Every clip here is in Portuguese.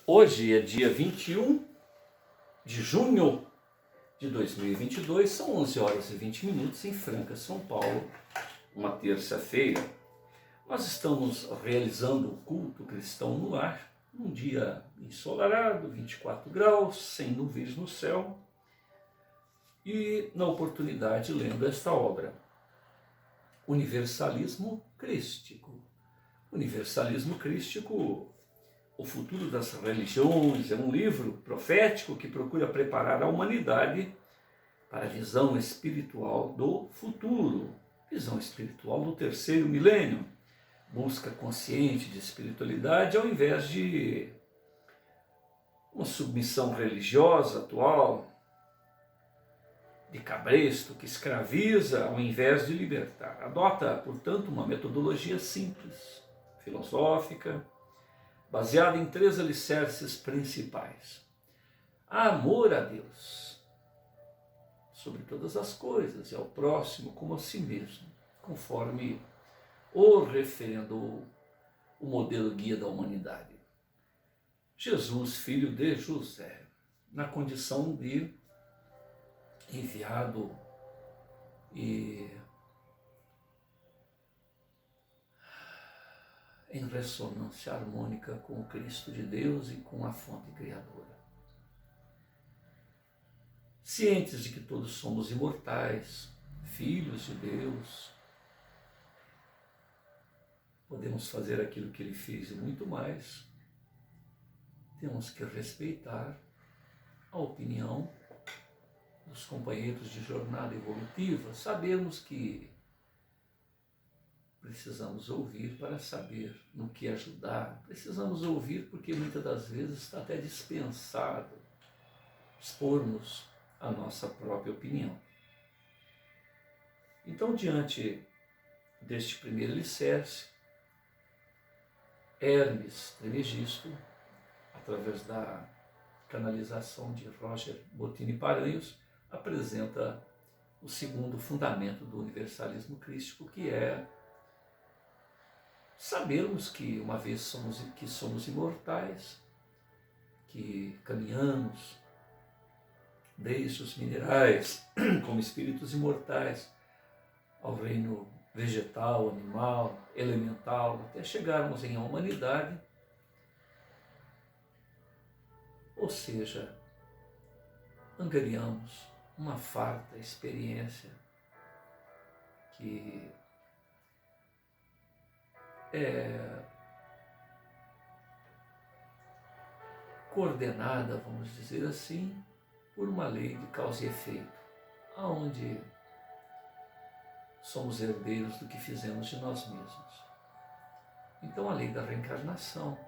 Hoje é dia 21 de junho de 2022, são 11 horas e 20 minutos em Franca, São Paulo, uma terça-feira. Nós estamos realizando o culto cristão no lar, num dia ensolarado, 24 graus, sem nuvens no céu, e na oportunidade lendo esta obra, Universalismo Crístico. Universalismo Crístico, o futuro das religiões, é um livro profético que procura preparar a humanidade para a visão espiritual do futuro, visão espiritual do terceiro milênio, busca consciente de espiritualidade ao invés de uma submissão religiosa atual, de cabresto, que escraviza ao invés de libertar. Adota, portanto, uma metodologia simples, filosófica, baseada em 3 alicerces principais. Amor a Deus, sobre todas as coisas, e ao próximo como a si mesmo, conforme o referendou o modelo guia da humanidade. Jesus, filho de José, na condição de enviado e em ressonância harmônica com o Cristo de Deus e com a fonte criadora. Cientes de que todos somos imortais, filhos de Deus, podemos fazer aquilo que ele fez e muito mais, temos que respeitar a opinião dos companheiros de jornada evolutiva, sabemos que precisamos ouvir para saber no que ajudar, precisamos ouvir porque muitas das vezes está até dispensado expormos a nossa própria opinião. Então, diante deste primeiro alicerce, Hermes Trismegisto, através da canalização de Roger Bottini Paranhos, apresenta o segundo fundamento do universalismo crístico, que é sabermos que uma vez somos imortais, que caminhamos desde os minerais como espíritos imortais ao reino vegetal, animal, elemental, até chegarmos em humanidade, ou seja, angariamos uma farta experiência que é coordenada, vamos dizer assim, por uma lei de causa e efeito, aonde somos herdeiros do que fizemos de nós mesmos. Então a lei da reencarnação,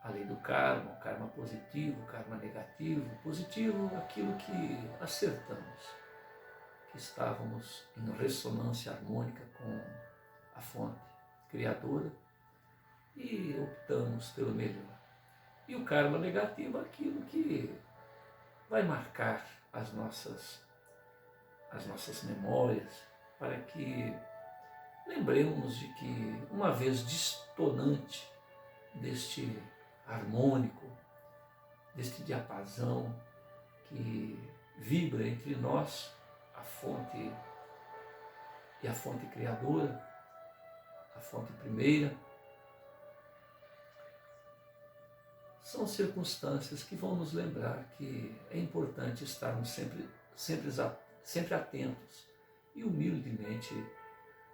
a lei do karma, o karma positivo, o karma negativo, positivo aquilo que acertamos, que estávamos em ressonância harmônica com a fonte criadora e optamos pelo melhor. E o karma negativo, aquilo que vai marcar as nossas memórias, para que lembremos de que, uma vez distonante deste harmônico, deste diapasão que vibra entre nós, a fonte e a fonte criadora, a fonte primeira, são circunstâncias que vão nos lembrar que é importante estarmos sempre atentos e humildemente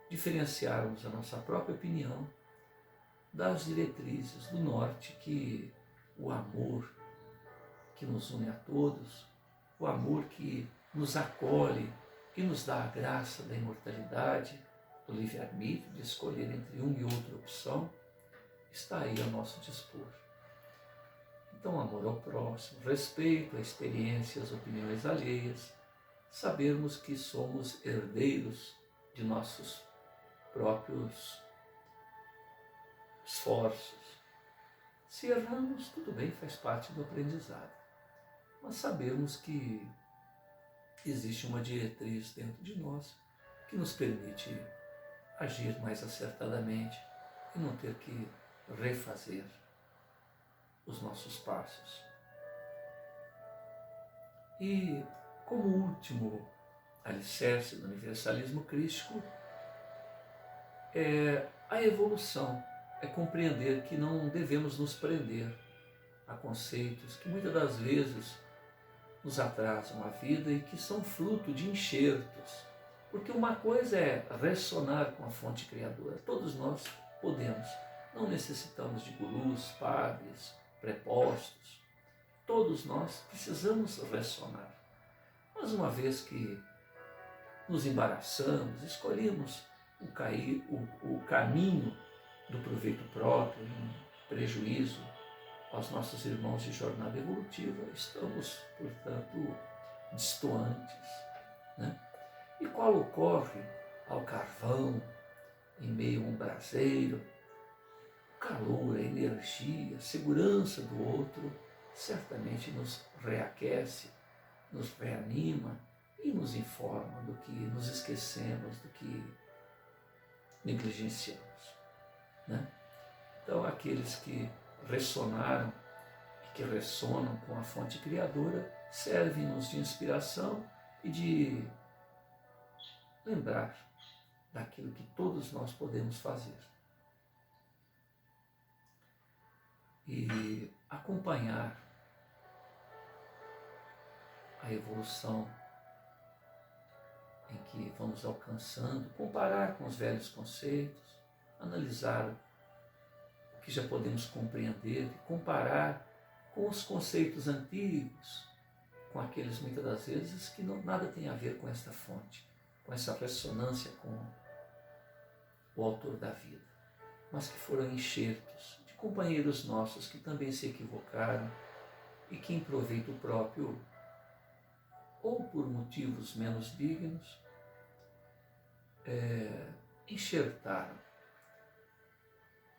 diferenciarmos a nossa própria opinião das diretrizes do norte, que o amor que nos une a todos, o amor que nos acolhe e nos dá a graça da imortalidade, do livre-arbítrio, de escolher entre uma e outra opção, está aí a nosso dispor. Então, amor ao próximo, respeito à experiência e às opiniões alheias, sabermos que somos herdeiros de nossos próprios esforços. Se erramos, tudo bem, faz parte do aprendizado. Mas sabermos que existe uma diretriz dentro de nós que nos permite agir mais acertadamente e não ter que refazer os nossos passos. E, como último alicerce do universalismo crístico, é a evolução, é compreender que não devemos nos prender a conceitos que muitas das vezes nos atrasam a vida e que são fruto de enxertos. Porque uma coisa é ressonar com a fonte criadora, todos nós podemos, não necessitamos de gurus, padres, prepostos, todos nós precisamos ressonar. Mas uma vez que nos embaraçamos, escolhemos o caminho do proveito próprio, em prejuízo aos nossos irmãos de jornada evolutiva, estamos, portanto, distantes, né? E qual ocorre ao carvão, em meio a um braseiro, o calor, a energia, a segurança do outro, certamente nos reaquece, nos reanima e nos informa do que nos esquecemos, do que negligenciamos, né? Então, aqueles que ressonaram e que ressonam com a fonte criadora servem-nos de inspiração e de lembrar daquilo que todos nós podemos fazer. E acompanhar a evolução em que vamos alcançando, comparar com os velhos conceitos, analisar o que já podemos compreender, comparar com os conceitos antigos, com aqueles muitas das vezes que nada tem a ver com esta fonte, com essa ressonância com o autor da vida, mas que foram enxertos de companheiros nossos que também se equivocaram e que em proveito próprio, ou por motivos menos dignos, enxertaram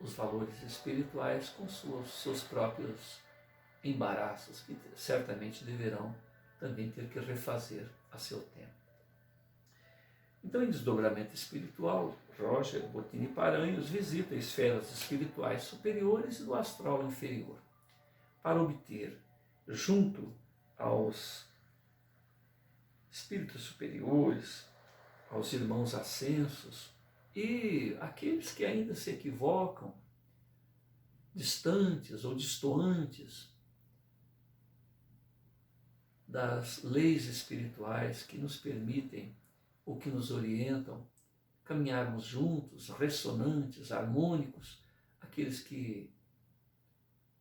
os valores espirituais com seus próprios embaraços, que certamente deverão também ter que refazer a seu tempo. Então, em Desdobramento Espiritual, Roger Bottini Paranhos visita esferas espirituais superiores e do astral inferior, para obter, junto aos espíritos superiores, aos irmãos ascensos e aqueles que ainda se equivocam, distantes ou distoantes das leis espirituais que nos permitem ou que nos orientam caminharmos juntos, ressonantes, harmônicos, aqueles que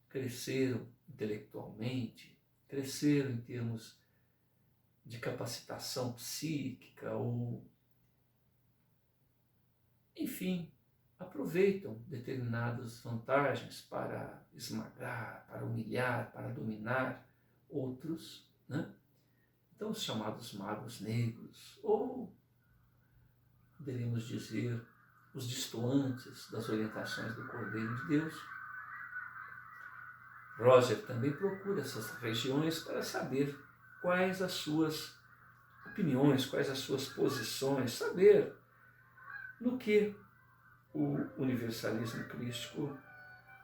cresceram intelectualmente, cresceram em termos de capacitação psíquica ou, enfim, aproveitam determinadas vantagens para esmagar, para humilhar, para dominar outros, né? Então, os chamados magos negros, ou poderíamos dizer os distoantes das orientações do Cordeiro de Deus. Roger também procura essas regiões para saber quais as suas opiniões, quais as suas posições, saber no que o universalismo crístico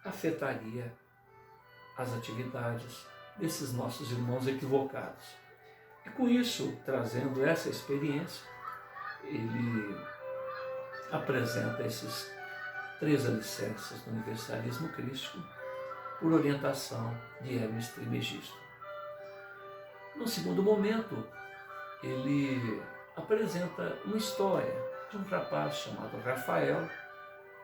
afetaria as atividades desses nossos irmãos equivocados. E com isso, trazendo essa experiência, ele apresenta esses 3 alicerces do universalismo crístico por orientação de Hermes Trismegisto. No segundo momento, ele apresenta uma história de um rapaz chamado Rafael,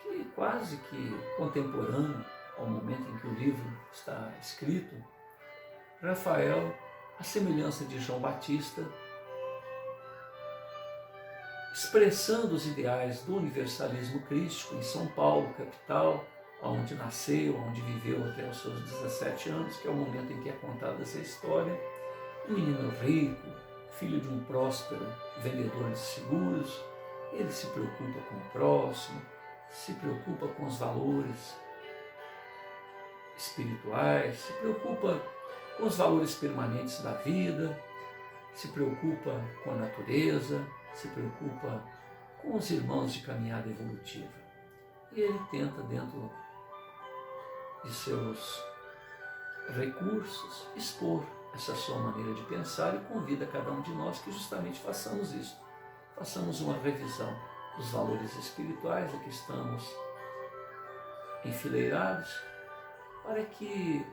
que quase que contemporâneo ao momento em que o livro está escrito. Rafael, à semelhança de João Batista, expressando os ideais do universalismo crístico em São Paulo, capital, onde nasceu, onde viveu até os seus 17 anos, que é o momento em que é contada essa história. Um menino rico, filho de um próspero vendedor de seguros, ele se preocupa com o próximo, se preocupa com os valores espirituais, se preocupa com os valores permanentes da vida, se preocupa com a natureza, se preocupa com os irmãos de caminhada evolutiva. E ele tenta, dentro de seus recursos, expor essa sua maneira de pensar e convida cada um de nós que justamente façamos isso. Façamos uma revisão dos valores espirituais a que estamos enfileirados, para que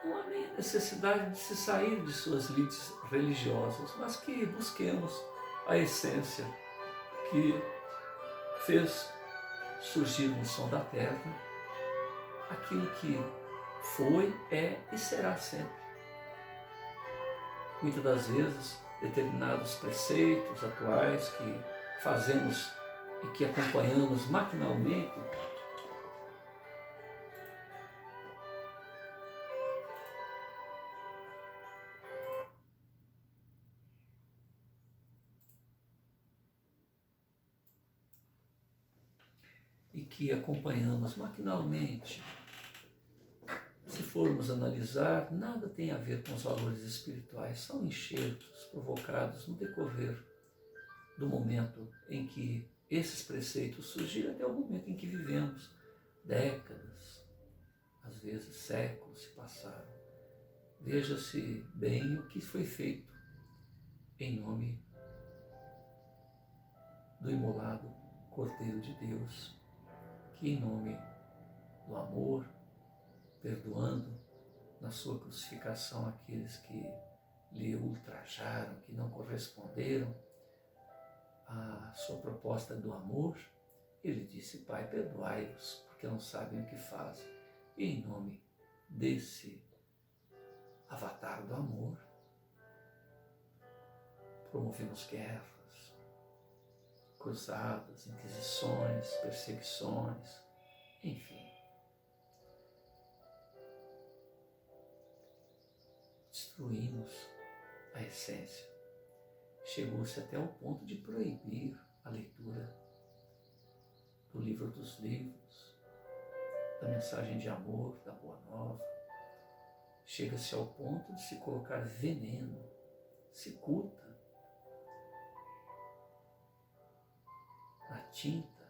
não há nem necessidade de se sair de suas lides religiosas, mas que busquemos a essência que fez surgir no som da terra aquilo que foi, é e será sempre. Muitas das vezes, determinados preceitos atuais que fazemos e que acompanhamos maquinalmente, se formos analisar, nada tem a ver com os valores espirituais. São enxertos provocados no decorrer do momento em que esses preceitos surgiram até o momento em que vivemos. Décadas, às vezes séculos se passaram. Veja-se bem o que foi feito em nome do imolado Cordeiro de Deus, que em nome do amor, perdoando na sua crucificação aqueles que lhe ultrajaram, que não corresponderam à sua proposta do amor, ele disse: Pai, perdoai-os, porque não sabem o que fazem. E em nome desse avatar do amor, promovemos guerras, cruzadas, inquisições, perseguições, enfim. Destruímos a essência. Chegou-se até o ponto de proibir a leitura do livro dos livros, da mensagem de amor, da Boa Nova. Chega-se ao ponto de se colocar veneno, cicuta, na tinta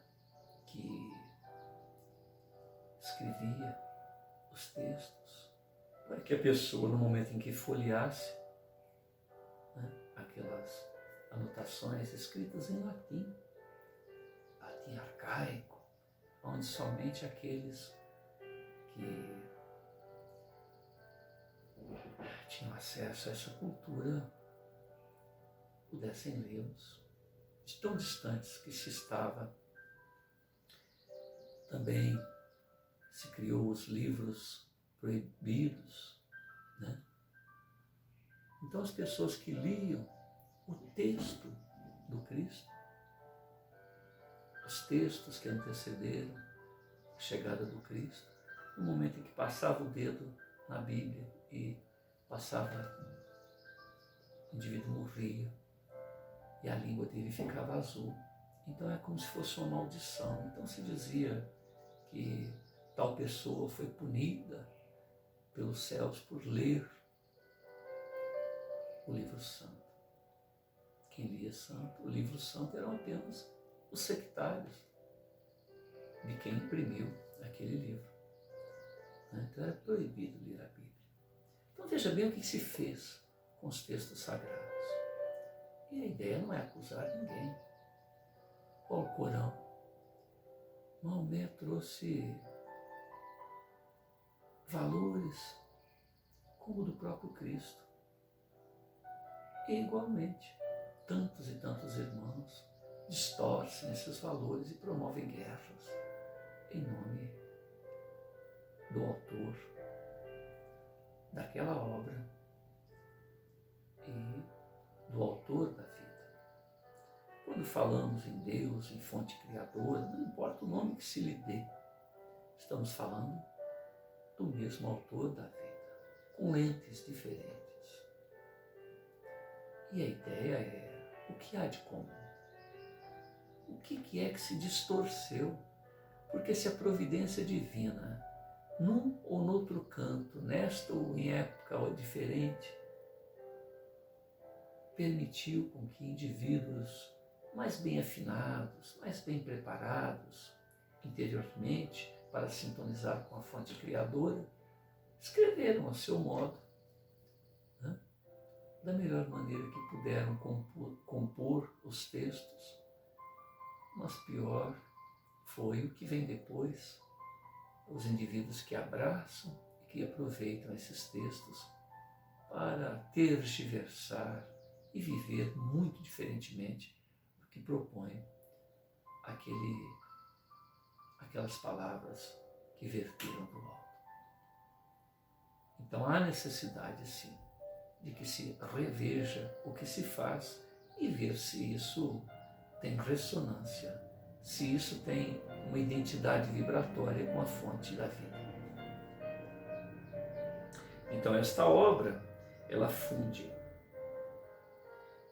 que escrevia os textos, para que a pessoa, no momento em que folheasse, aquelas anotações escritas em latim arcaico, onde somente aqueles que tinham acesso a essa cultura pudessem lê-los, de tão distantes que se estava. Também se criou os livros proibidos, né? Então as pessoas que liam o texto do Cristo, os textos que antecederam a chegada do Cristo, no momento em que passava o dedo na Bíblia e o indivíduo morria e a língua dele ficava azul. Então é como se fosse uma maldição. Então se dizia que tal pessoa foi punida pelos céus por ler o livro santo. Quem lia santo, o livro santo, eram apenas os sectários de quem imprimiu aquele livro. Então era proibido ler a Bíblia. Então veja bem o que se fez com os textos sagrados. E a ideia não é acusar ninguém. O Alcorão, Maomé trouxe valores como o do próprio Cristo. E igualmente, tantos e tantos irmãos distorcem esses valores e promovem guerras em nome do autor daquela obra e do autor da vida. Quando falamos em Deus, em fonte criadora, não importa o nome que se lhe dê, estamos falando do mesmo autor da vida, com lentes diferentes. E a ideia é: o que há de comum? O que é que se distorceu? Porque se a providência divina, num ou noutro canto, nesta ou em época ou diferente, permitiu com que indivíduos mais bem afinados, mais bem preparados interiormente para sintonizar com a fonte criadora, escreveram a seu modo, né, da melhor maneira que puderam compor os textos, mas pior foi o que vem depois, os indivíduos que abraçam e que aproveitam esses textos para tergiversar e viver muito diferentemente do que propõe aquelas palavras que verteram do alto. Então há necessidade, sim, de que se reveja o que se faz e ver se isso tem ressonância, se isso tem uma identidade vibratória com a fonte da vida. Então esta obra, ela funde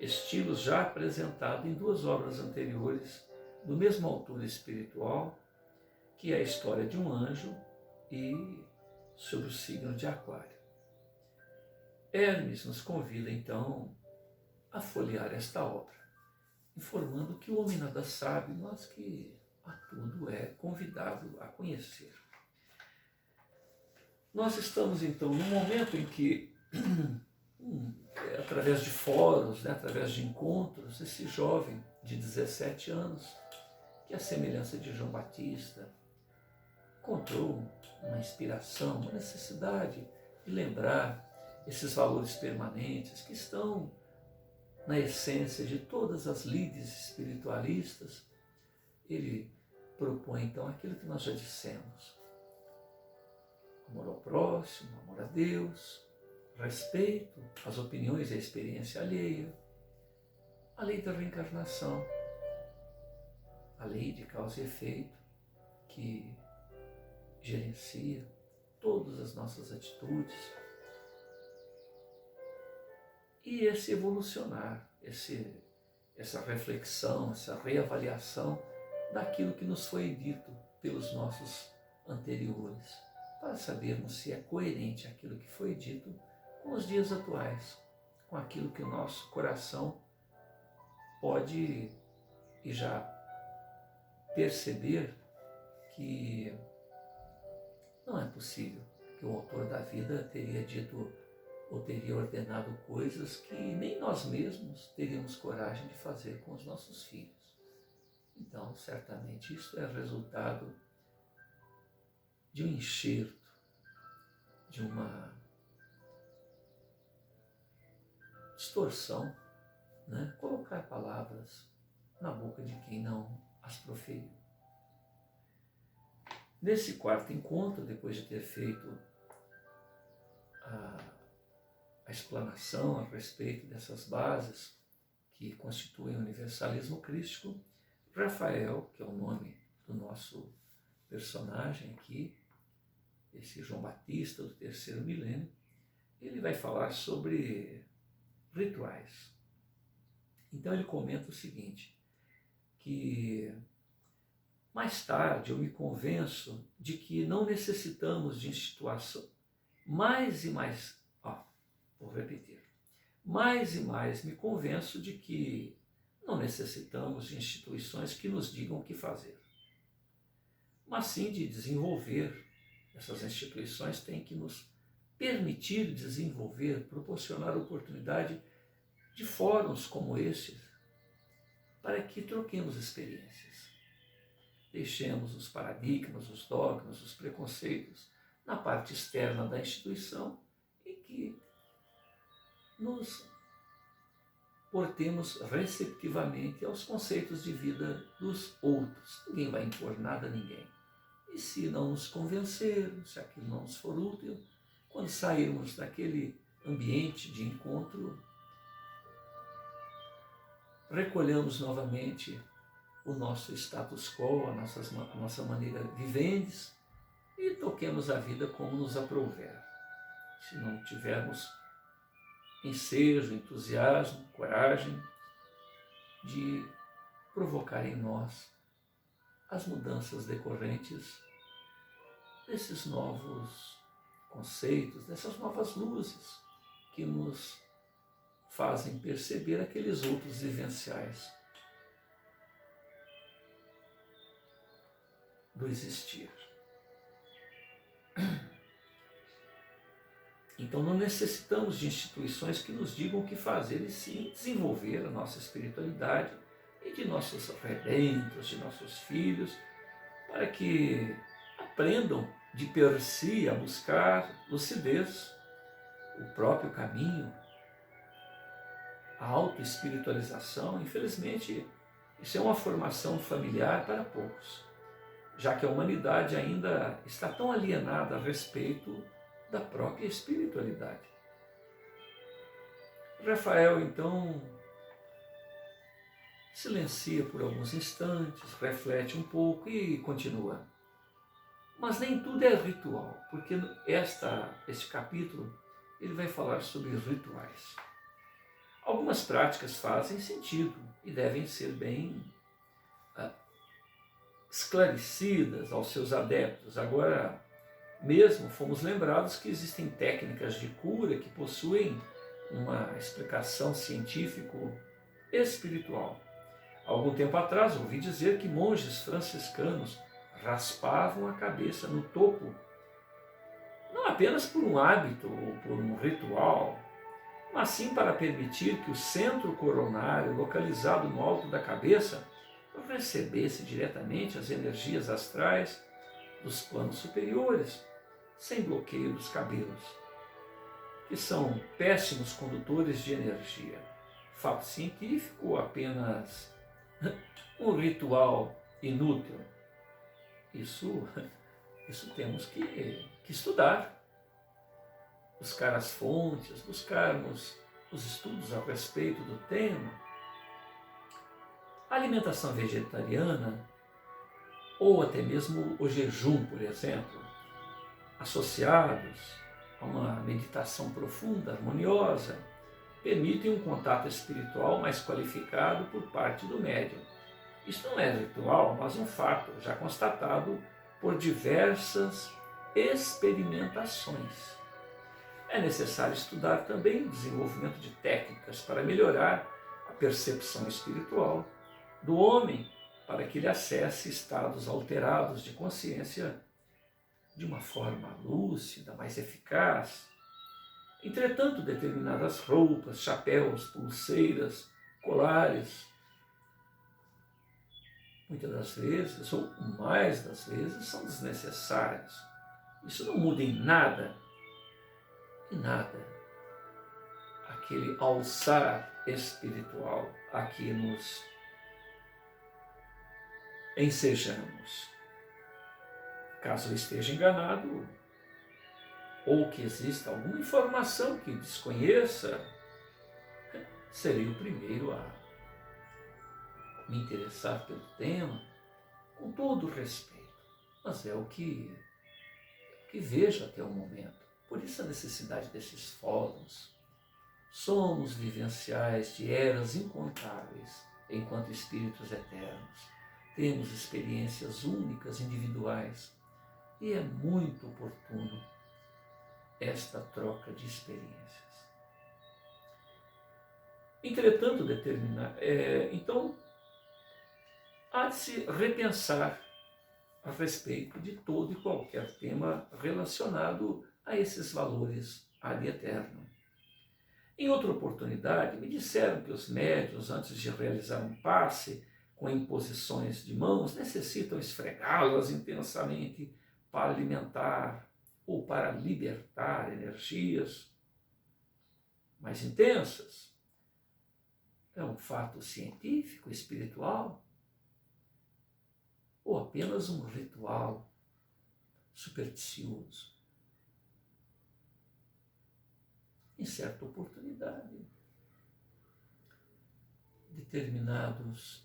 estilos já apresentados em duas obras anteriores do mesmo autor espiritual, que é a história de um anjo e sobre o signo de Aquário. Hermes nos convida então a folhear esta obra, informando que o homem nada sabe, mas que a tudo é convidado a conhecer. Nós estamos então num momento em que, através de fóruns, através de encontros, esse jovem de 17 anos, que à semelhança de João Batista, encontrou uma inspiração, uma necessidade de lembrar esses valores permanentes que estão na essência de todas as lides espiritualistas. Ele propõe então aquilo que nós já dissemos: amor ao próximo, amor a Deus, respeito às opiniões e à experiência alheia, a lei da reencarnação, a lei de causa e efeito que gerencia todas as nossas atitudes, e esse evolucionar, essa reflexão, essa reavaliação daquilo que nos foi dito pelos nossos anteriores, para sabermos se é coerente aquilo que foi dito com os dias atuais, com aquilo que o nosso coração pode e já perceber que não é possível que o autor da vida teria dito ou teria ordenado coisas que nem nós mesmos teríamos coragem de fazer com os nossos filhos. Então, certamente, isso é resultado de um enxerto, de uma distorção, colocar palavras na boca de quem não as proferiu. Nesse quarto encontro, depois de ter feito a explanação a respeito dessas bases que constituem o universalismo crístico, Rafael, que é o nome do nosso personagem aqui, esse João Batista do terceiro milênio, ele vai falar sobre rituais. Então ele comenta o seguinte, que mais tarde eu me convenço de que não necessitamos de instituição. Mais e mais, vou repetir, mais e mais me convenço de que não necessitamos de instituições que nos digam o que fazer, mas sim de desenvolver. Essas instituições têm que nos permitir desenvolver, proporcionar oportunidade de fóruns como esses, para que troquemos experiências. Deixemos os paradigmas, os dogmas, os preconceitos na parte externa da instituição e que nos portemos receptivamente aos conceitos de vida dos outros. Ninguém vai impor nada a ninguém. E se não nos convencer, se aquilo não nos for útil, quando sairmos daquele ambiente de encontro, recolhamos novamente o nosso status quo, a nossa maneira vivendi e toquemos a vida como nos aprouver. Se não tivermos ensejo, entusiasmo, coragem de provocar em nós as mudanças decorrentes desses novos conceitos, dessas novas luzes que nos fazem perceber aqueles outros vivenciais do existir. Então não necessitamos de instituições que nos digam o que fazer, e sim desenvolver a nossa espiritualidade e de nossos redentos, de nossos filhos, para que aprendam de per si a buscar lucidez, o próprio caminho, a autoespiritualização. Infelizmente, isso é uma formação familiar para poucos, já que a humanidade ainda está tão alienada a respeito da própria espiritualidade. Rafael, então, silencia por alguns instantes, reflete um pouco e continua. Mas nem tudo é ritual, porque este capítulo ele vai falar sobre rituais. Algumas práticas fazem sentido e devem ser bem esclarecidas aos seus adeptos. Agora, mesmo fomos lembrados que existem técnicas de cura que possuem uma explicação científico-espiritual. Há algum tempo atrás ouvi dizer que monges franciscanos raspavam a cabeça no topo, não apenas por um hábito ou por um ritual, mas sim para permitir que o centro coronário, localizado no alto da cabeça, recebesse diretamente as energias astrais dos planos superiores, sem bloqueio dos cabelos, que são péssimos condutores de energia. Fato científico ou apenas um ritual inútil? Isso temos que estudar, buscar as fontes, buscarmos os estudos a respeito do tema. A alimentação vegetariana, ou até mesmo o jejum, por exemplo, associados a uma meditação profunda, harmoniosa, permitem um contato espiritual mais qualificado por parte do médium. Isso não é ritual, mas um fato já constatado por diversas experimentações. É necessário estudar também o desenvolvimento de técnicas para melhorar a percepção espiritual do homem, para que ele acesse estados alterados de consciência de uma forma lúcida, mais eficaz. Entretanto, determinadas roupas, chapéus, pulseiras, colares, muitas das vezes, ou mais das vezes, são desnecessários. Isso não muda em nada, aquele alçar espiritual a que nos ensejamos. Caso eu esteja enganado, ou que exista alguma informação que desconheça, serei o primeiro a me interessar pelo tema, com todo o respeito. Mas é o que vejo até o momento. Por isso a necessidade desses fóruns. Somos vivenciais de eras incontáveis, enquanto espíritos eternos. Temos experiências únicas, individuais, e é muito oportuno esta troca de experiências. Entretanto, então, há de se repensar a respeito de todo e qualquer tema relacionado a esses valores ad eterno. Em outra oportunidade, me disseram que os médiuns, antes de realizar um passe com imposições de mãos, necessitam esfregá-las intensamente para alimentar ou para libertar energias mais intensas. É um fato científico, espiritual? Ou apenas um ritual supersticioso? Em certa oportunidade, determinados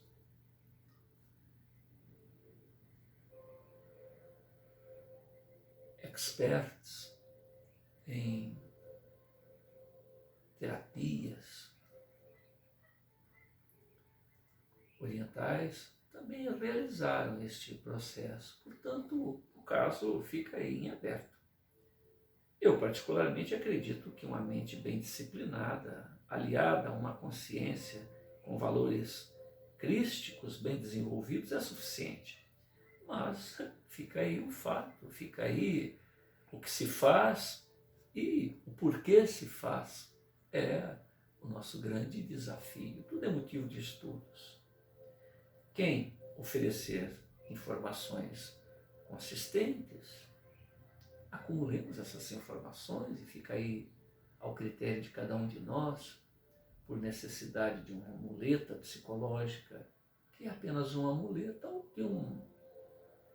experts em terapias orientais também realizaram este processo. Portanto, o caso fica aí em aberto. Eu particularmente acredito que uma mente bem disciplinada, aliada a uma consciência com valores crísticos bem desenvolvidos, é suficiente. Mas fica aí o fato, fica aí o que se faz E o porquê se faz é o nosso grande desafio. Tudo é motivo de estudos. Quem oferecer informações consistentes, acumulemos essas informações e fica aí ao critério de cada um de nós, por necessidade de uma muleta psicológica, que é apenas uma muleta, ou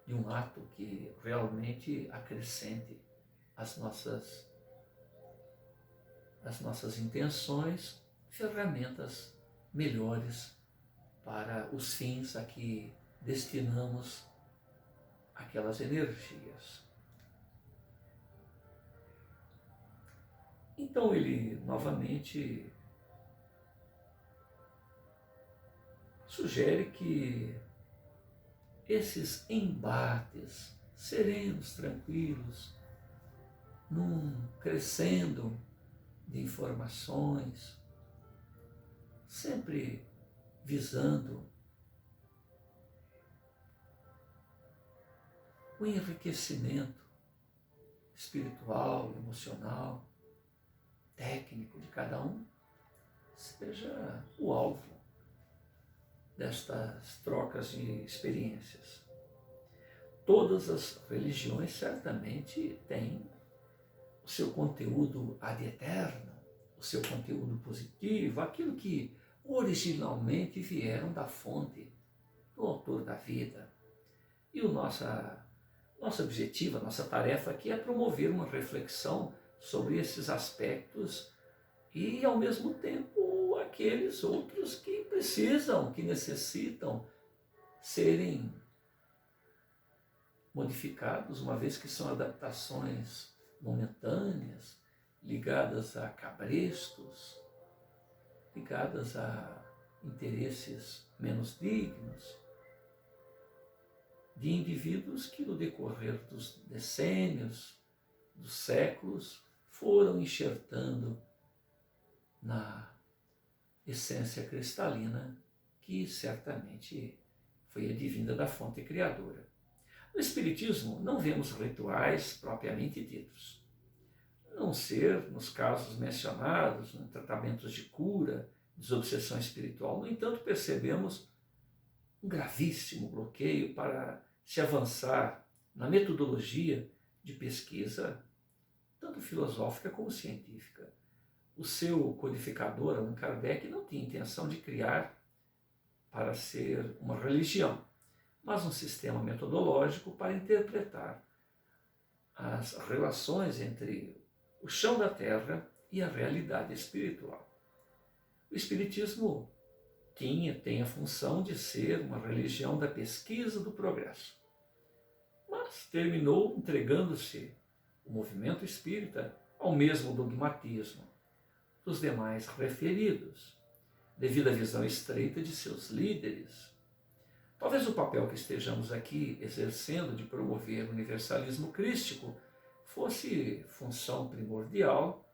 de um ato que realmente acrescente as nossas intenções, ferramentas melhores para os fins a que destinamos aquelas energias. Então ele novamente sugere que esses embates serenos, tranquilos, num crescendo de informações, sempre visando o enriquecimento espiritual, emocional, técnico de cada um, seja o alvo destas trocas de experiências. Todas as religiões certamente têm o seu conteúdo ad eterno, o seu conteúdo positivo, aquilo que originalmente vieram da fonte, do autor da vida. E o nosso objetivo, a nossa tarefa aqui é promover uma reflexão sobre esses aspectos e, ao mesmo tempo, aqueles outros que precisam, que necessitam serem modificados, uma vez que são adaptações momentâneas, ligadas a cabrestos, ligadas a interesses menos dignos, de indivíduos que no decorrer dos decênios, dos séculos, foram enxertando na essência cristalina que certamente foi advinda da fonte criadora. No Espiritismo não vemos rituais propriamente ditos, a não ser nos casos mencionados, em tratamentos de cura, desobsessão espiritual. No entanto, percebemos um gravíssimo bloqueio para se avançar na metodologia de pesquisa, tanto filosófica como científica. O seu codificador, Allan Kardec, não tinha intenção de criar para ser uma religião, mas um sistema metodológico para interpretar as relações entre o chão da terra e a realidade espiritual. O Espiritismo tem a função de ser uma religião da pesquisa do progresso, mas terminou entregando-se o movimento espírita ao mesmo dogmatismo dos demais referidos, devido à visão estreita de seus líderes. Talvez o papel que estejamos aqui exercendo de promover o universalismo crístico fosse função primordial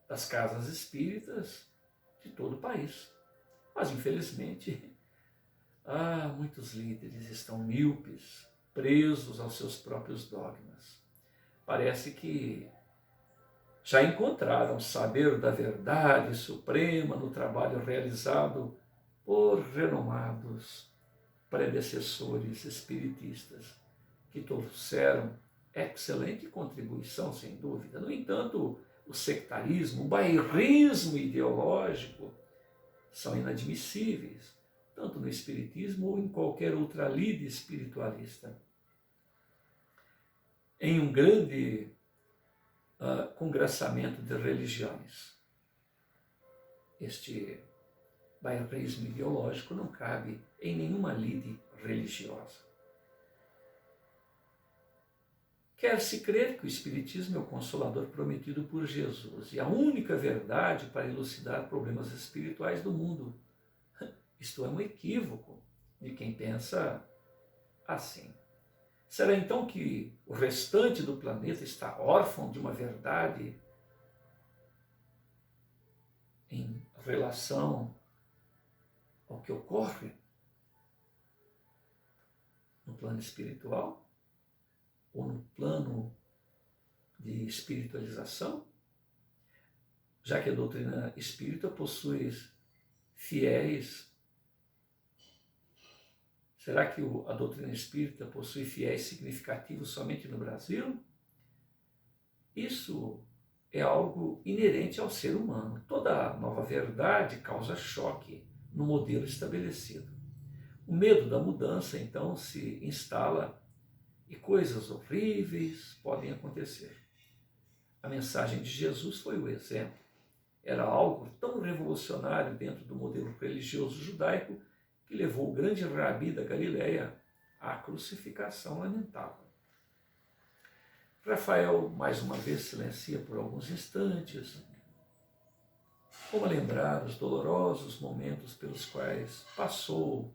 das casas espíritas de todo o país. Mas, infelizmente, muitos líderes estão míopes, presos aos seus próprios dogmas. Parece que já encontraram saber da verdade suprema no trabalho realizado por renomados predecessores espiritistas, que trouxeram excelente contribuição, sem dúvida. No entanto, o sectarismo, o bairrismo ideológico são inadmissíveis, tanto no espiritismo ou em qualquer outra lide espiritualista. Em um grande congraçamento de religiões, este bairrismo ideológico não cabe em nenhuma lide religiosa. Quer-se crer que o Espiritismo é o consolador prometido por Jesus e a única verdade para elucidar problemas espirituais do mundo. Isto é um equívoco de quem pensa assim. Será então que o restante do planeta está órfão de uma verdade em relação ao que ocorre no plano espiritual ou no plano de espiritualização, já que a doutrina espírita possui fiéis. Será que a doutrina espírita possui fiéis significativos somente no Brasil? Isso é algo inerente ao ser humano. Toda nova verdade causa choque no modelo estabelecido. O medo da mudança, então, se instala e coisas horríveis podem acontecer. A mensagem de Jesus foi o exemplo. Era algo tão revolucionário dentro do modelo religioso judaico que levou o grande rabi da Galileia à crucificação lamentável. Rafael, mais uma vez, silencia por alguns instantes, como a lembrar os dolorosos momentos pelos quais passou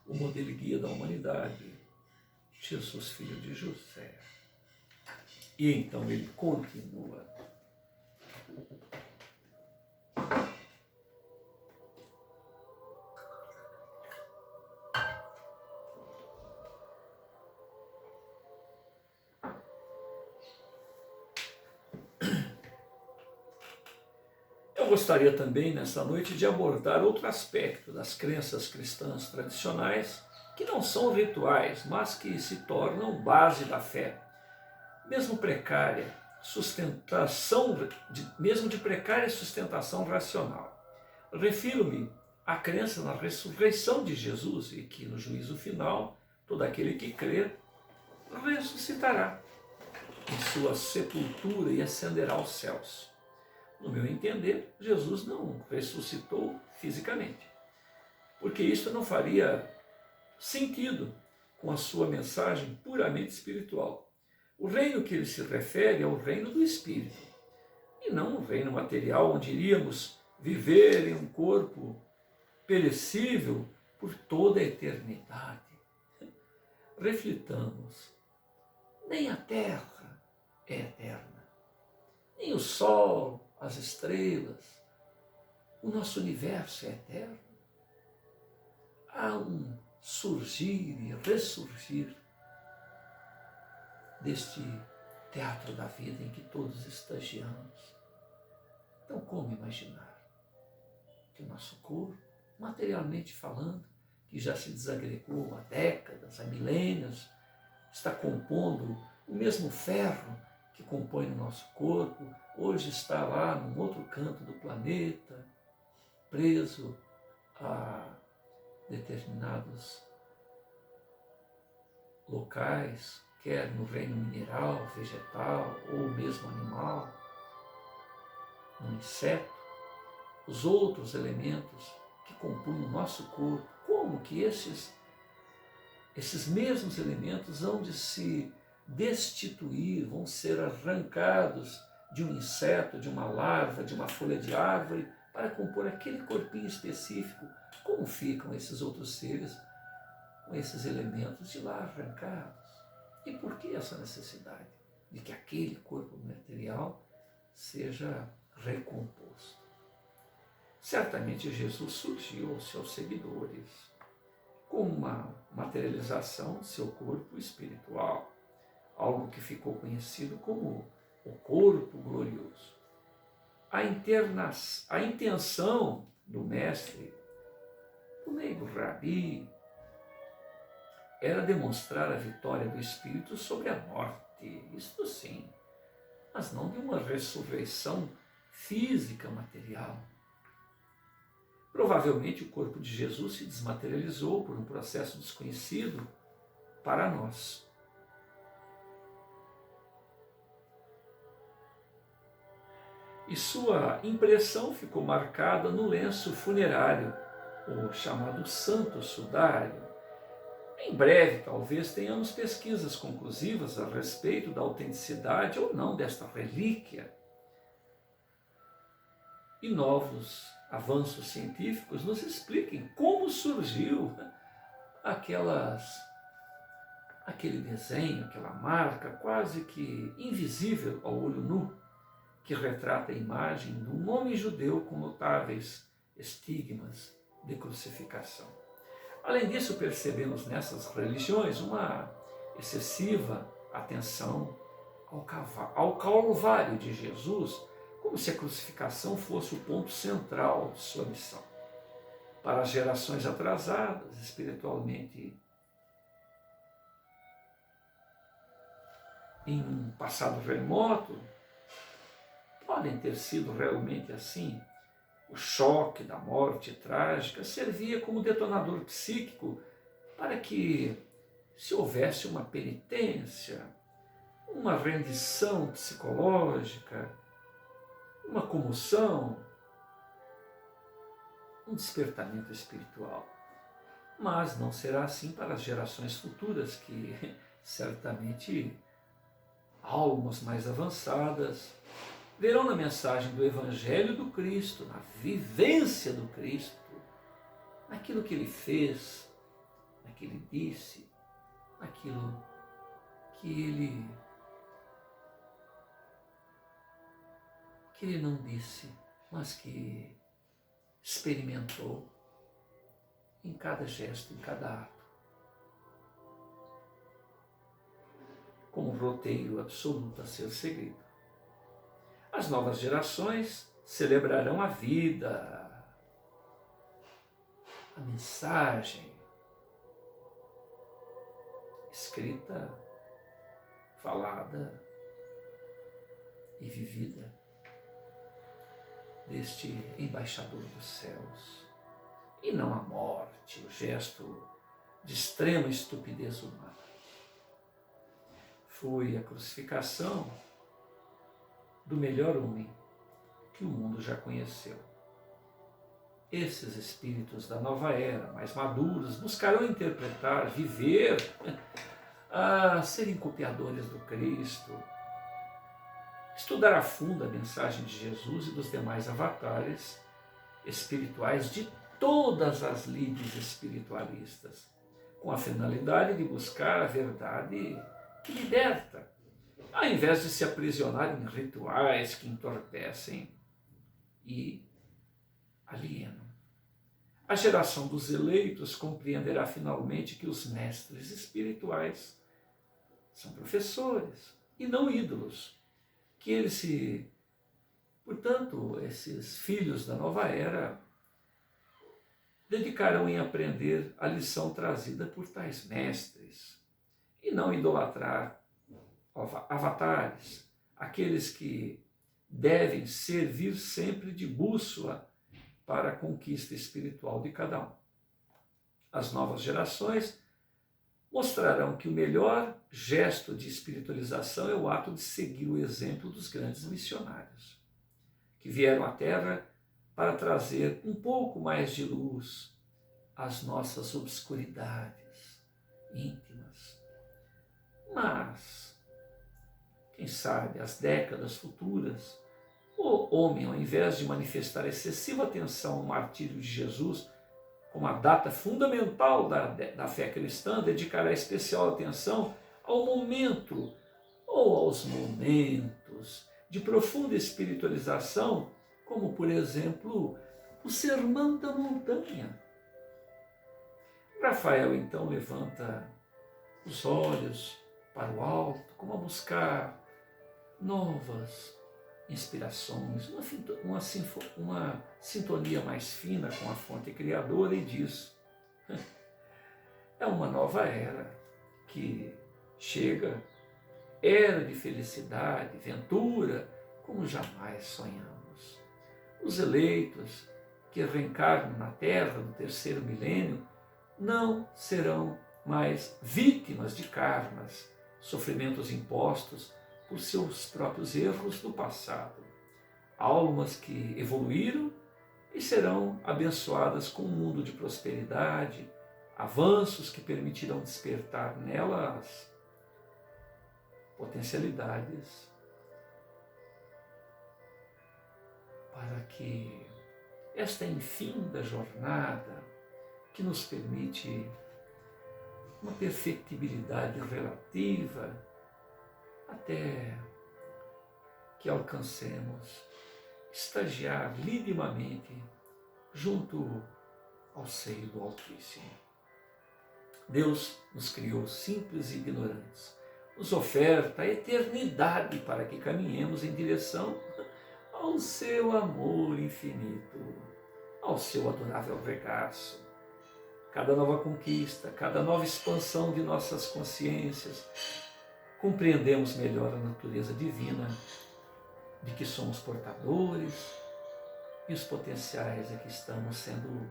o modelo e guia da humanidade, Jesus, filho de José. E então ele continua. Eu gostaria também, nesta noite, de abordar outro aspecto das crenças cristãs tradicionais, que não são rituais, mas que se tornam base da fé, mesmo precária, mesmo de precária sustentação racional. Refiro-me à crença na ressurreição de Jesus e que, no juízo final, todo aquele que crer ressuscitará em sua sepultura e ascenderá aos céus. No meu entender, Jesus não ressuscitou fisicamente, porque isso não faria sentido com a sua mensagem puramente espiritual. O reino que ele se refere é o reino do Espírito, e não o reino material, onde iríamos viver em um corpo perecível por toda a eternidade. Reflitamos, nem a terra é eterna, nem o sol, as estrelas, o nosso universo é eterno. Há um surgir e ressurgir deste teatro da vida em que todos estagiamos. Então, como imaginar que o nosso corpo, materialmente falando, que já se desagregou há décadas, há milênios, está compondo o mesmo ferro que compõe o nosso corpo, hoje está lá num outro canto do planeta, preso a determinados locais, quer no reino mineral, vegetal ou mesmo animal, no inseto, os outros elementos que compõem o nosso corpo, como que esses mesmos elementos hão de se destituir, vão ser arrancados de um inseto, de uma larva, de uma folha de árvore, para compor aquele corpinho específico. Como ficam esses outros seres com esses elementos de lá arrancados? E por que essa necessidade de que aquele corpo material seja recomposto? Certamente Jesus surgiu aos seus seguidores com uma materialização de seu corpo espiritual, algo que ficou conhecido como o corpo glorioso. A intenção do mestre, do meio do rabi, era demonstrar a vitória do espírito sobre a morte, isto sim, mas não de uma ressurreição física material. Provavelmente o corpo de Jesus se desmaterializou por um processo desconhecido para nós. E sua impressão ficou marcada no lenço funerário, o chamado santo sudário. Em breve, talvez, tenhamos pesquisas conclusivas a respeito da autenticidade ou não desta relíquia. E novos avanços científicos nos expliquem como surgiu aquele desenho, aquela marca quase que invisível ao olho nu, que retrata a imagem de um homem judeu com notáveis estigmas de crucificação. Além disso, percebemos nessas religiões uma excessiva atenção ao Calvário de Jesus, como se a crucificação fosse o ponto central de sua missão. Para as gerações atrasadas, espiritualmente, em um passado remoto, podem ter sido realmente assim. O choque da morte trágica servia como detonador psíquico para que, se houvesse uma penitência, uma rendição psicológica, uma comoção, um despertamento espiritual. Mas não será assim para as gerações futuras, que certamente almas mais avançadas verão na mensagem do Evangelho do Cristo, na vivência do Cristo, naquilo que ele fez, naquilo que ele disse, naquilo que ele não disse, mas que experimentou em cada gesto, em cada ato, como um roteiro absoluto a ser seguido. As novas gerações celebrarão a vida, a mensagem escrita, falada e vivida deste embaixador dos céus, e não a morte, o gesto de extrema estupidez humana. Foi a crucificação do melhor homem que o mundo já conheceu. Esses espíritos da nova era, mais maduros, buscarão interpretar, viver, serem copiadores do Cristo, estudar a fundo a mensagem de Jesus e dos demais avatares espirituais de todas as lides espiritualistas, com a finalidade de buscar a verdade que liberta, ao invés de se aprisionar em rituais que entorpecem e alienam. A geração dos eleitos compreenderá finalmente que os mestres espirituais são professores e não ídolos, que portanto, esses filhos da nova era dedicarão em aprender a lição trazida por tais mestres e não idolatrar avatares, aqueles que devem servir sempre de bússola para a conquista espiritual de cada um. As novas gerações mostrarão que o melhor gesto de espiritualização é o ato de seguir o exemplo dos grandes missionários, que vieram à Terra para trazer um pouco mais de luz às nossas obscuridades íntimas. Mas, quem sabe, as décadas futuras, o homem, ao invés de manifestar excessiva atenção ao martírio de Jesus, como a data fundamental da fé cristã, dedicará especial atenção ao momento ou aos momentos de profunda espiritualização, como, por exemplo, o Sermão da Montanha. Rafael, então, levanta os olhos para o alto, como a buscar novas inspirações, uma sintonia mais fina com a fonte criadora, e diz: é uma nova era que chega, era de felicidade, ventura, como jamais sonhamos. Os eleitos que reencarnam na Terra no terceiro milênio não serão mais vítimas de karmas, sofrimentos impostos por seus próprios erros do passado. Almas que evoluíram e serão abençoadas com um mundo de prosperidade, avanços que permitirão despertar nelas potencialidades para que esta infinda jornada que nos permite uma perfectibilidade relativa até que alcancemos estagiar lidimamente junto ao seio do Altíssimo. Deus nos criou simples e ignorantes. nos oferta a eternidade para que caminhemos em direção ao seu amor infinito, ao seu adorável regaço. Cada nova conquista, cada nova expansão de nossas consciências, compreendemos melhor a natureza divina de que somos portadores e os potenciais a que estamos sendo,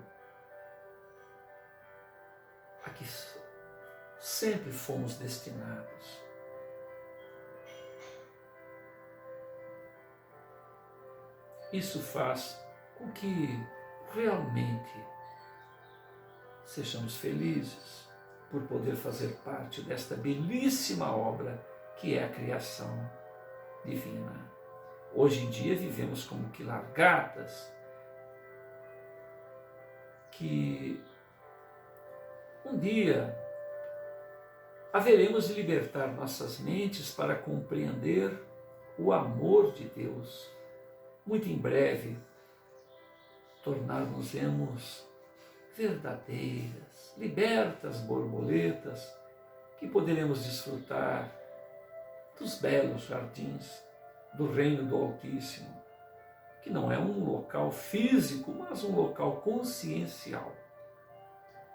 a que sempre fomos destinados. Isso faz com que realmente sejamos felizes por poder fazer parte desta belíssima obra que é a criação divina. Hoje em dia vivemos como que largatas, que um dia haveremos de libertar nossas mentes para compreender o amor de Deus. Muito em breve, tornar-nos-emos verdadeiras, libertas borboletas, que poderemos desfrutar dos belos jardins do reino do Altíssimo, que não é um local físico, mas um local consciencial.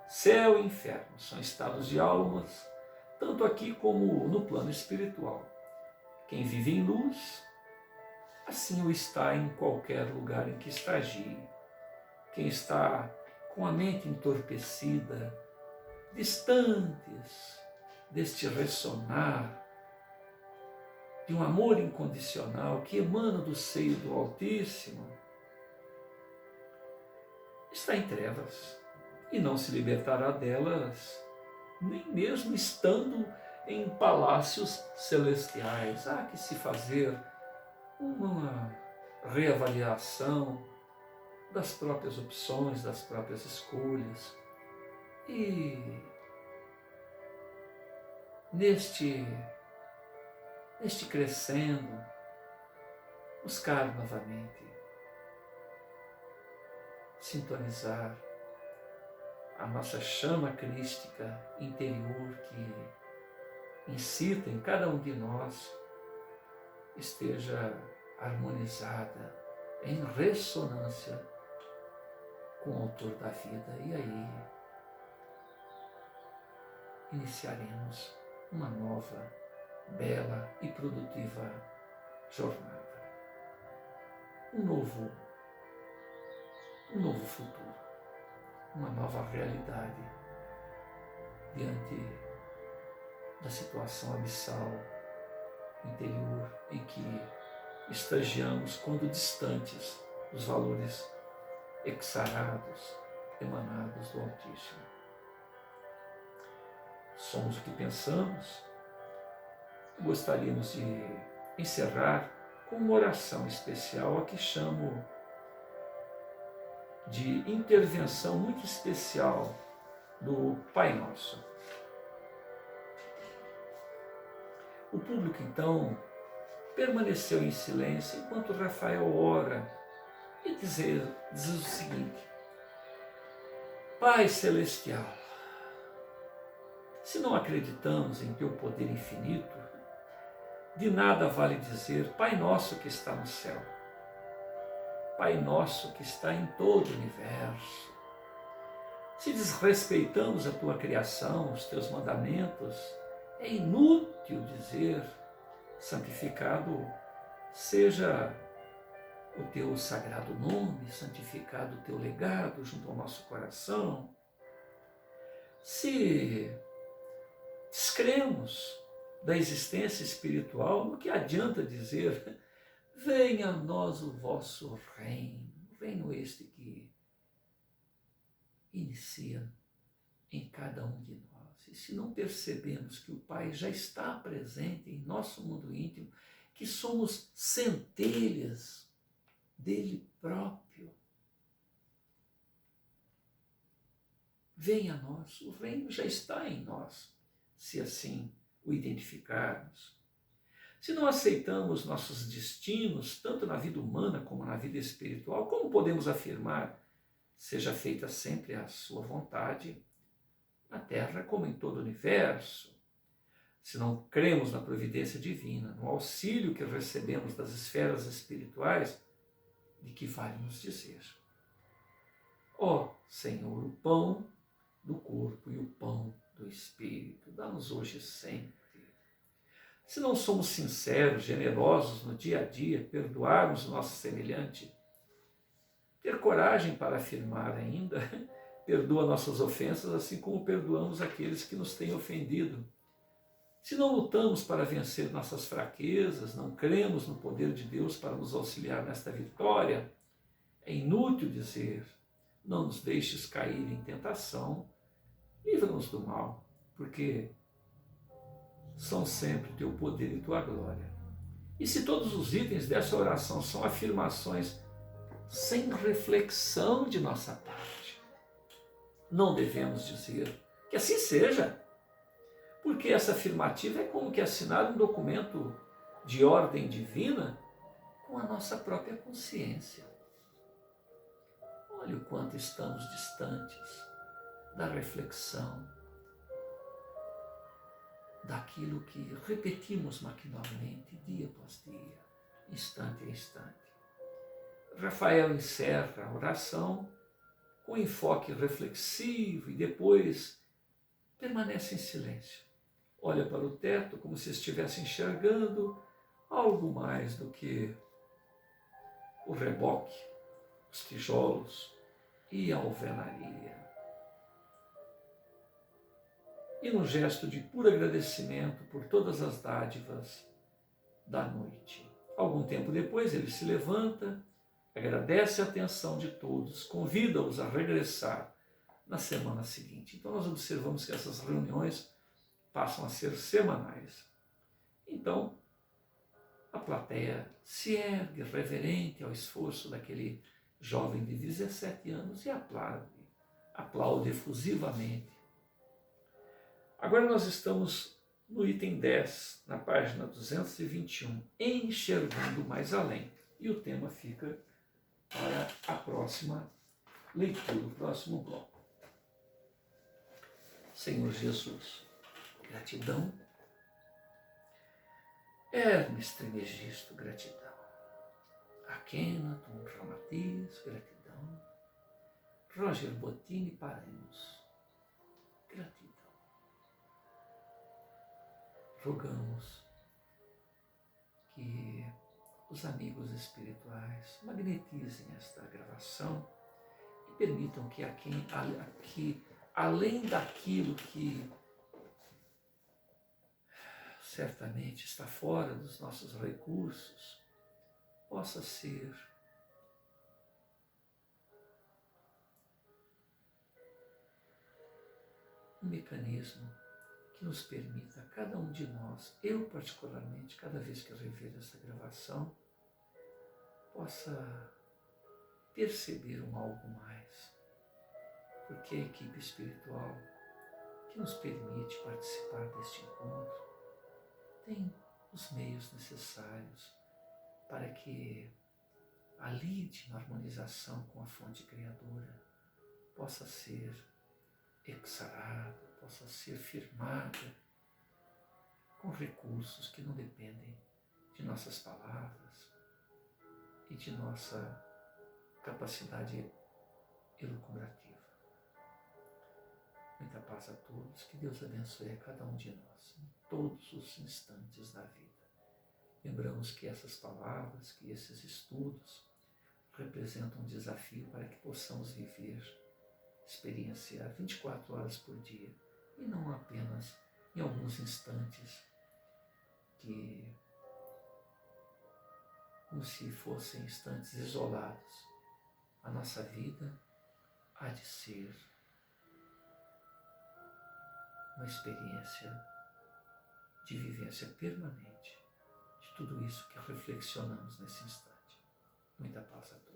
Céu e inferno são estados de almas, tanto aqui como no plano espiritual. Quem vive em luz, assim o está em qualquer lugar em que estagie. Quem está com a mente entorpecida, distantes deste ressonar de um amor incondicional que emana do seio do Altíssimo, está em trevas e não se libertará delas, nem mesmo estando em palácios celestiais. Há que se fazer uma reavaliação das próprias opções, das próprias escolhas. E neste crescendo, buscar novamente sintonizar a nossa chama crística interior que incita em cada um de nós esteja harmonizada, em ressonância com o autor da vida. E aí iniciaremos uma nova, bela e produtiva jornada. Um novo futuro, uma nova realidade diante da situação abissal interior em que estagiamos quando distantes dos valores exarados, emanados do Altíssimo. Somos o que pensamos. Gostaríamos de encerrar com uma oração especial, a que chamo de intervenção muito especial do Pai Nosso. O público, então, permaneceu em silêncio enquanto Rafael ora e diz o seguinte: Pai Celestial, se não acreditamos em Teu poder infinito, de nada vale dizer Pai Nosso que está no céu, Pai Nosso que está em todo o universo. Se desrespeitamos a Tua criação, os Teus mandamentos, é inútil dizer santificado seja o Teu sagrado nome, santificado o Teu legado junto ao nosso coração. Se descremos da existência espiritual, no que adianta dizer venha a nós o vosso reino este que inicia em cada um de nós. E se não percebemos que o Pai já está presente em nosso mundo íntimo, que somos centelhas dele próprio, venha a nós, o reino já está em nós, se assim o identificarmos. Se não aceitamos nossos destinos, tanto na vida humana como na vida espiritual, como podemos afirmar, seja feita sempre a sua vontade, na Terra como em todo o universo? se não cremos na providência divina, no auxílio que recebemos das esferas espirituais, de que vale nos dizer: ó Senhor, o pão do corpo e o pão do Espírito, dá-nos hoje sempre. Se não somos sinceros, generosos no dia a dia, perdoarmos o nosso semelhante, ter coragem para afirmar ainda: perdoa nossas ofensas, assim como perdoamos aqueles que nos têm ofendido. Se não lutamos para vencer nossas fraquezas, não cremos no poder de Deus para nos auxiliar nesta vitória, é inútil dizer: não nos deixes cair em tentação, livra-nos do mal, porque são sempre teu poder e tua glória. E se todos os itens dessa oração são afirmações sem reflexão de nossa parte, não devemos dizer que assim seja, porque essa afirmativa é como que assinar um documento de ordem divina com a nossa própria consciência. Olha o quanto estamos distantes da reflexão, daquilo que repetimos maquinalmente dia após dia, instante a instante. Rafael encerra a oração com enfoque reflexivo e depois permanece em silêncio. Olha para o teto como se estivesse enxergando algo mais do que o reboque, os tijolos e a alvenaria. E num gesto de puro agradecimento por todas as dádivas da noite. Algum tempo depois ele se levanta, agradece a atenção de todos, convida-os a regressar na semana seguinte. Então nós observamos que essas reuniões passam a ser semanais. Então a plateia se ergue reverente ao esforço daquele jovem de 17 anos e aplaude efusivamente. Agora nós estamos no item 10, na página 221, enxergando mais além. E o tema fica para a próxima leitura, o próximo bloco. Senhor Jesus, gratidão. Hermes Trismegisto, gratidão. Akhenaton Ramatiz, gratidão. Roger Bottini Paremos, gratidão. Rogamos que os amigos espirituais magnetizem esta gravação e permitam que além daquilo que certamente está fora dos nossos recursos, possa ser um mecanismo que nos permita, cada um de nós, eu particularmente, cada vez que eu rever essa gravação, possa perceber um algo mais, porque a equipe espiritual que nos permite participar deste encontro tem os meios necessários para que a lide na harmonização com a fonte criadora possa ser exarada, possa ser firmada com recursos que não dependem de nossas palavras e de nossa capacidade elucubrativa. Muita paz a todos, que Deus abençoe a cada um de nós, em todos os instantes da vida. Lembramos que essas palavras, que esses estudos representam um desafio para que possamos viver, experienciar 24 horas por dia e não apenas em alguns instantes que, como se fossem instantes isolados. A nossa vida há de ser uma experiência de vivência permanente de tudo isso que reflexionamos nesse instante. Muita paz a todos.